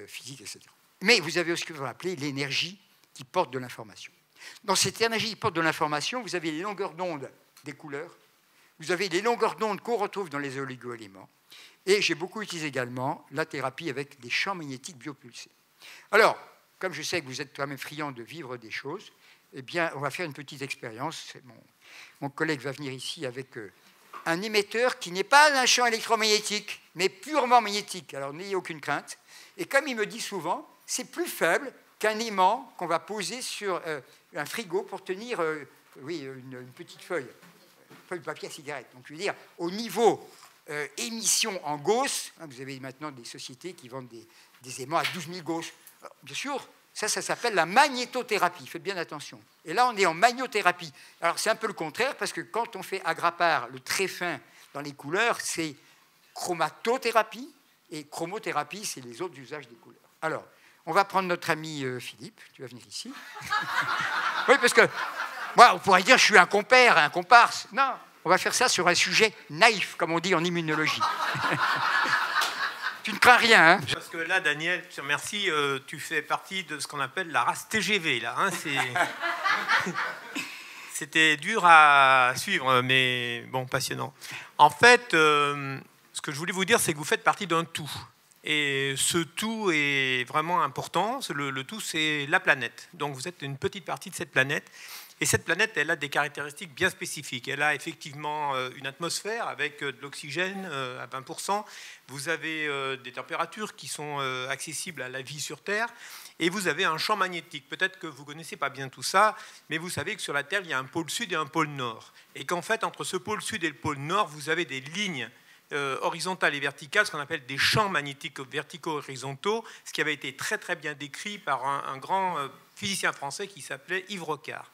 physique, etc. Mais vous avez ce que vous appelez l'énergie qui porte de l'information. Dans cette énergie qui porte de l'information, vous avez les longueurs d'onde des couleurs, vous avez les longueurs d'onde qu'on retrouve dans les oligo-éléments, et j'ai beaucoup utilisé également la thérapie avec des champs magnétiques biopulsés. Alors, comme je sais que vous êtes quand même friand de vivre des choses, eh bien, on va faire une petite expérience. Mon collègue va venir ici avec un émetteur qui n'est pas un champ électromagnétique, mais purement magnétique. Alors, n'ayez aucune crainte. Et comme il me dit souvent, c'est plus faible qu'un aimant qu'on va poser sur un frigo pour tenir une petite feuille de papier à cigarette. Donc, je veux dire, au niveau émission en Gauss, hein, vous avez maintenant des sociétés qui vendent des aimants à 12 000 Gauss. Alors, bien sûr, ça s'appelle la magnétothérapie. Faites bien attention. Et là, on est en magnétothérapie. Alors, c'est un peu le contraire, parce que quand on fait agrapar, le très fin dans les couleurs, c'est chromatothérapie, et chromothérapie, c'est les autres usages des couleurs. Alors, on va prendre notre ami Philippe. Tu vas venir ici. Oui, parce que moi, on pourrait dire je suis un compère, un comparse. Non, on va faire ça sur un sujet naïf, comme on dit en immunologie. Tu ne crains rien, hein? Parce que là, Daniel, je te remercie, tu fais partie de ce qu'on appelle la race TGV, là. Hein, c'était dur à suivre, mais bon, passionnant. En fait, ce que je voulais vous dire, c'est que vous faites partie d'un tout. Et ce tout est vraiment important. Le tout, c'est la planète. Donc, vous êtes une petite partie de cette planète. Et cette planète, elle a des caractéristiques bien spécifiques. Elle a effectivement une atmosphère avec de l'oxygène à 20%. Vous avez des températures qui sont accessibles à la vie sur Terre. Et vous avez un champ magnétique. Peut-être que vous ne connaissez pas bien tout ça, mais vous savez que sur la Terre, il y a un pôle sud et un pôle nord. Et qu'en fait, entre ce pôle sud et le pôle nord, vous avez des lignes horizontales et verticales, ce qu'on appelle des champs magnétiques vertico-horizontaux, ce qui avait été très très bien décrit par un grand physicien français qui s'appelait Yves Rocard.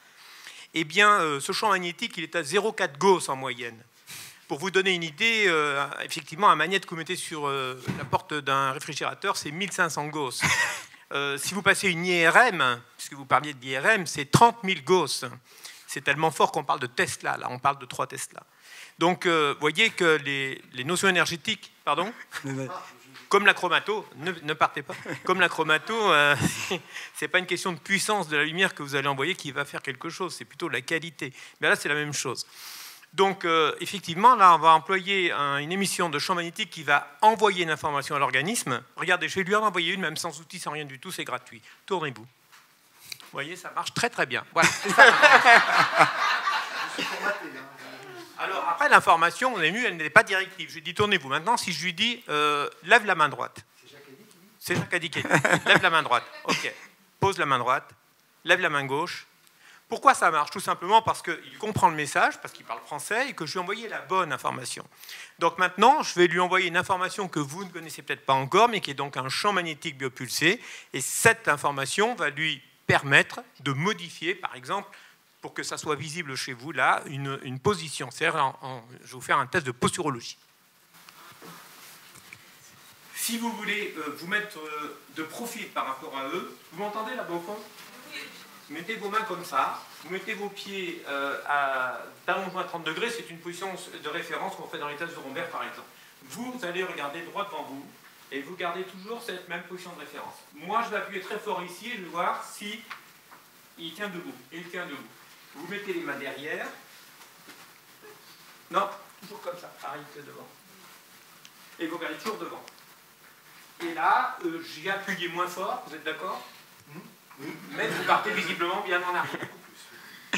Eh bien, ce champ magnétique, il est à 0,4 Gauss en moyenne. Pour vous donner une idée, effectivement, un magnéte que vous mettez sur la porte d'un réfrigérateur, c'est 1500 Gauss. Si vous passez une IRM, puisque vous parliez de l'IRM, c'est 30 000 Gauss. C'est tellement fort qu'on parle de Tesla, là, on parle de 3 Tesla. Donc, vous voyez que les notions énergétiques, pardon, comme la chromato, ne partez pas, comme la chromato, c'est pas une question de puissance de la lumière que vous allez envoyer qui va faire quelque chose, c'est plutôt la qualité. Mais là, c'est la même chose. Donc, effectivement, là, on va employer une émission de champ magnétique qui va envoyer une information à l'organisme. Regardez, je vais lui en envoyer une, même sans outil, sans rien du tout, c'est gratuit. Tournez-vous. Vous voyez, ça marche très très bien. Voilà, c'est ça. Alors, après, l'information, on est mieux, elle n'est pas directive. Je lui dis, tournez-vous. Maintenant, si je lui dis, lève la main droite. C'est Jacques Haddy qui dit. Lève la main droite. OK. Pose la main droite. Lève la main gauche. Pourquoi ça marche? Tout simplement parce qu'il comprend le message, parce qu'il parle français, et que je lui ai envoyé la bonne information. Donc maintenant, je vais lui envoyer une information que vous ne connaissez peut-être pas encore, mais qui est donc un champ magnétique biopulsé. Et cette information va lui permettre de modifier, par exemple, pour que ça soit visible chez vous, là, une position. C'est-à-dire, je vais vous faire un test de posturologie. Si vous voulez vous mettre de profil par rapport à eux, vous m'entendez là-bas au fond? Vous mettez vos mains comme ça, vous mettez vos pieds d'allongement à 30 degrés, c'est une position de référence qu'on fait dans les tests de Rombert par exemple. Vous allez regarder droit devant vous et vous gardez toujours cette même position de référence. Moi, je vais appuyer très fort ici et je vais voir si il tient debout. Et il tient debout. Vous mettez les mains derrière. Non, toujours comme ça, arrêtez devant. Et vous regardez toujours devant. Et là, j'ai appuyé moins fort, vous êtes d'accord? Mais vous partez visiblement bien en arrière.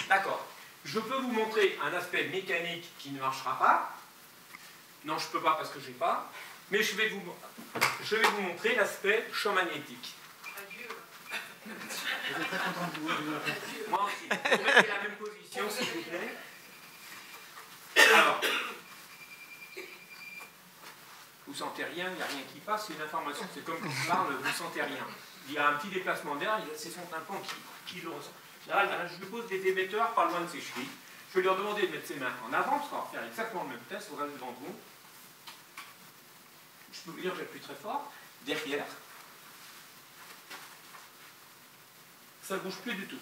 D'accord. Je peux vous montrer un aspect mécanique qui ne marchera pas. Non, je ne peux pas parce que je n'ai pas. Mais je vais vous montrer l'aspect champ magnétique. Vous êtes très content de vous. Moi aussi. Vous mettez la même position, s'il vous plaît. Alors, vous sentez rien, il n'y a rien qui passe. C'est une information, c'est comme quand je parle, vous ne sentez rien. Il y a un petit déplacement d'air, c'est son tympan qui le ressent. Là, je lui pose des émetteurs pas loin de ses chevilles. Je vais leur demander de mettre ses mains en avant, parce qu'on va faire exactement le même test, vous restez devant vous. Je peux vous dire, j'appuie très fort. Derrière. Ça ne bouge plus du tout.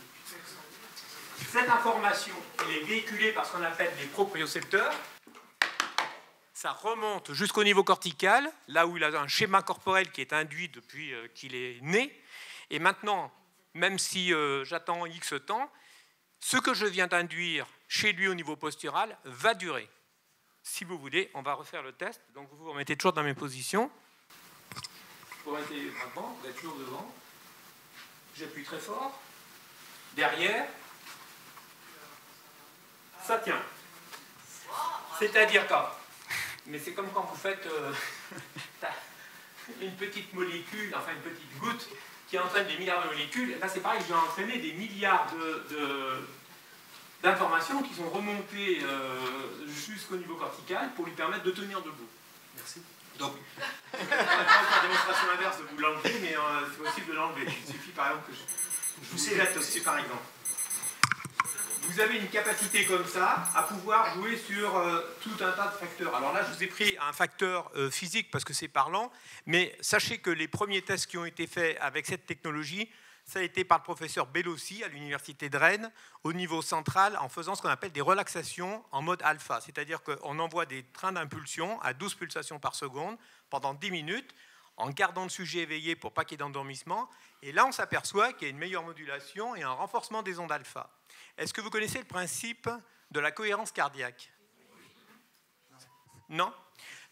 Cette information, elle est véhiculée par ce qu'on appelle les propriocepteurs. Ça remonte jusqu'au niveau cortical, là où il a un schéma corporel qui est induit depuis qu'il est né. Et maintenant, même si j'attends X temps, ce que je viens d'induire chez lui au niveau postural va durer. Si vous voulez, on va refaire le test. Donc vous vous remettez toujours dans mes positions. Vous remettez maintenant, vous êtes toujours devant. J'appuie très fort. Derrière, ça tient. C'est-à-dire quand... Mais c'est comme quand vous faites une petite molécule, enfin une petite goutte qui entraîne des milliards de molécules. Là, c'est pareil, je vais entraîner des milliards d'informations qui sont remontées jusqu'au niveau cortical pour lui permettre de tenir debout. Merci. Donc, on va faire la démonstration inverse de vous l'enlever, mais c'est possible de l'enlever. Il suffit par exemple que je vous éclate aussi, par exemple. Vous avez une capacité comme ça à pouvoir jouer sur tout un tas de facteurs. Alors là, je vous ai pris un facteur physique parce que c'est parlant, mais sachez que les premiers tests qui ont été faits avec cette technologie, ça a été par le professeur Bellossi à l'université de Rennes, au niveau central, en faisant ce qu'on appelle des relaxations en mode alpha. C'est-à-dire qu'on envoie des trains d'impulsion à 12 pulsations par seconde pendant 10 minutes, en gardant le sujet éveillé pour pas qu'il y ait d'endormissement. Et là, on s'aperçoit qu'il y a une meilleure modulation et un renforcement des ondes alpha. Est-ce que vous connaissez le principe de la cohérence cardiaque? Non.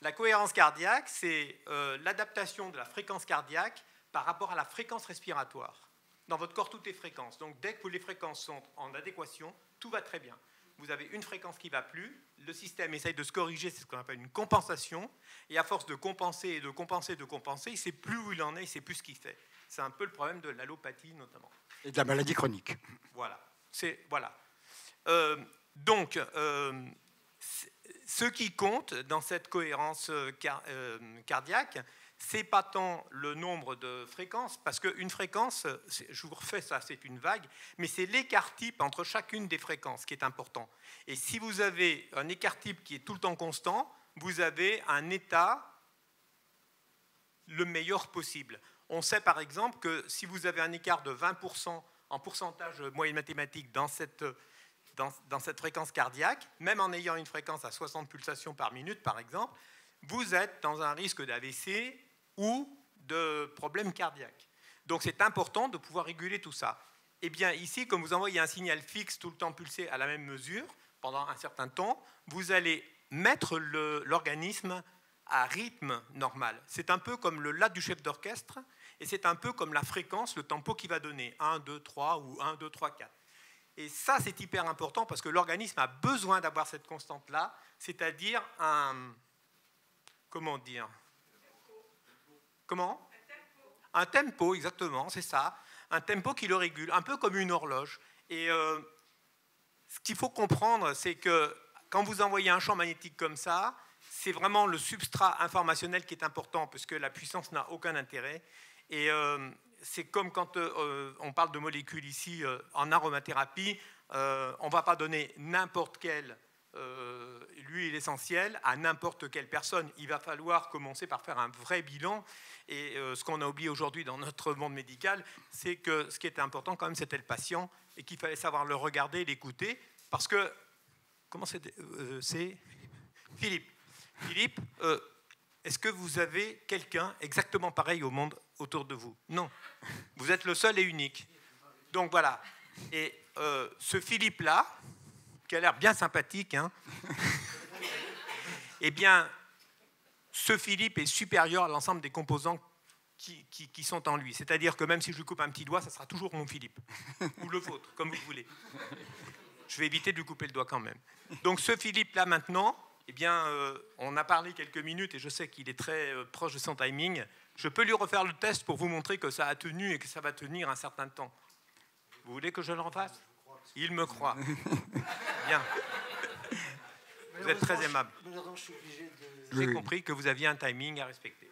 La cohérence cardiaque, c'est l'adaptation de la fréquence cardiaque par rapport à la fréquence respiratoire. Dans votre corps, tout est fréquence. Donc dès que les fréquences sont en adéquation, tout va très bien. Vous avez une fréquence qui ne va plus, le système essaye de se corriger, c'est ce qu'on appelle une compensation, et à force de compenser et de compenser, il ne sait plus où il en est, il ne sait plus ce qu'il fait. C'est un peu le problème de l'allopathie notamment. Et de la maladie chronique. Voilà. Donc, ce qui compte dans cette cohérence cardiaque, c'est pas tant le nombre de fréquences, parce qu'une fréquence, je vous refais ça, c'est une vague, mais c'est l'écart type entre chacune des fréquences qui est important. Et si vous avez un écart type qui est tout le temps constant, vous avez un état le meilleur possible. On sait par exemple que si vous avez un écart de 20% en pourcentage moyenne mathématique dans cette fréquence cardiaque, même en ayant une fréquence à 60 pulsations par minute par exemple, vous êtes dans un risque d'AVC ou de problèmes cardiaques. Donc c'est important de pouvoir réguler tout ça. Eh bien ici, comme vous envoyez un signal fixe tout le temps pulsé à la même mesure, pendant un certain temps, vous allez mettre l'organisme à rythme normal. C'est un peu comme le la du chef d'orchestre, et c'est un peu comme la fréquence, le tempo qu'il va donner, 1, 2, 3 ou 1, 2, 3, 4. Et ça, c'est hyper important parce que l'organisme a besoin d'avoir cette constante-là, c'est-à-dire un... Comment dire ? Comment ? Un tempo, exactement, c'est ça. Un tempo qui le régule, un peu comme une horloge. Et ce qu'il faut comprendre, c'est que quand vous envoyez un champ magnétique comme ça, c'est vraiment le substrat informationnel qui est important, parce que la puissance n'a aucun intérêt. Et c'est comme quand on parle de molécules ici en aromathérapie, on ne va pas donner n'importe quelle l'huile essentielle à n'importe quelle personne. Il va falloir commencer par faire un vrai bilan. Et ce qu'on a oublié aujourd'hui dans notre monde médical, c'est que ce qui était important quand même, c'était le patient et qu'il fallait savoir le regarder, l'écouter. Parce que, comment c'est Philippe. Philippe, est-ce que vous avez quelqu'un exactement pareil au monde autour de vous? Non. Vous êtes le seul et unique. Donc voilà. Et ce Philippe-là, qui a l'air bien sympathique, hein, eh bien, ce Philippe est supérieur à l'ensemble des composants qui sont en lui. C'est-à-dire que même si je lui coupe un petit doigt, ça sera toujours mon Philippe. Ou le vôtre, comme vous voulez. Je vais éviter de lui couper le doigt quand même. Donc ce Philippe-là, maintenant, eh bien, on a parlé quelques minutes et je sais qu'il est très proche de son timing. Je peux lui refaire le test pour vous montrer que ça a tenu et que ça va tenir un certain temps. Vous voulez que je le refasse? Il me croit. Bien. Vous êtes très aimable. J'ai compris que vous aviez un timing à respecter.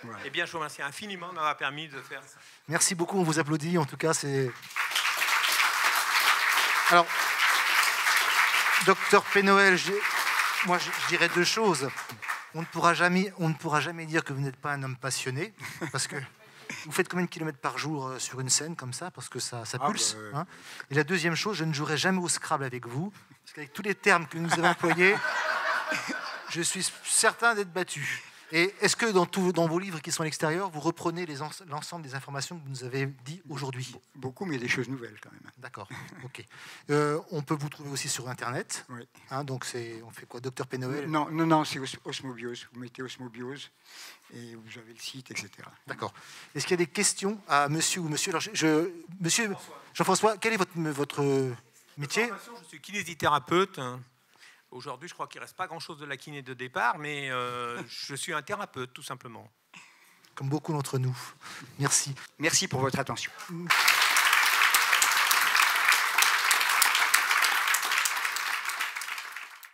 Voilà. Eh bien, je vous remercie infiniment de m'avoir permis de faire ça. Merci beaucoup, on vous applaudit. En tout cas, c'est... Alors, docteur Pénoël, moi, je dirais deux choses. On ne pourra jamais dire que vous n'êtes pas un homme passionné, parce que vous faites combien de kilomètres par jour sur une scène comme ça, parce que ça pulse. Hein. Et la deuxième chose, je ne jouerai jamais au Scrabble avec vous, parce qu'avec tous les termes que nous avons employés, je suis certain d'être battu. Et est-ce que dans vos livres qui sont à l'extérieur, vous reprenez l'ensemble des informations que vous nous avez dit aujourd'hui? Beaucoup, mais il y a des choses nouvelles quand même. D'accord, ok. On peut vous trouver aussi sur Internet. Oui. Hein, donc on fait quoi, Docteur Pénoël? Non, c'est Osmobiose. Vous mettez Osmobiose et vous avez le site, etc. D'accord. Est-ce qu'il y a des questions à monsieur ou monsieur? Alors, monsieur Jean-François, quel est votre métier? Je suis kinésithérapeute. Aujourd'hui, je crois qu'il ne reste pas grand-chose de la kiné de départ, mais je suis un thérapeute, tout simplement. Comme beaucoup d'entre nous. Merci. Merci pour votre attention.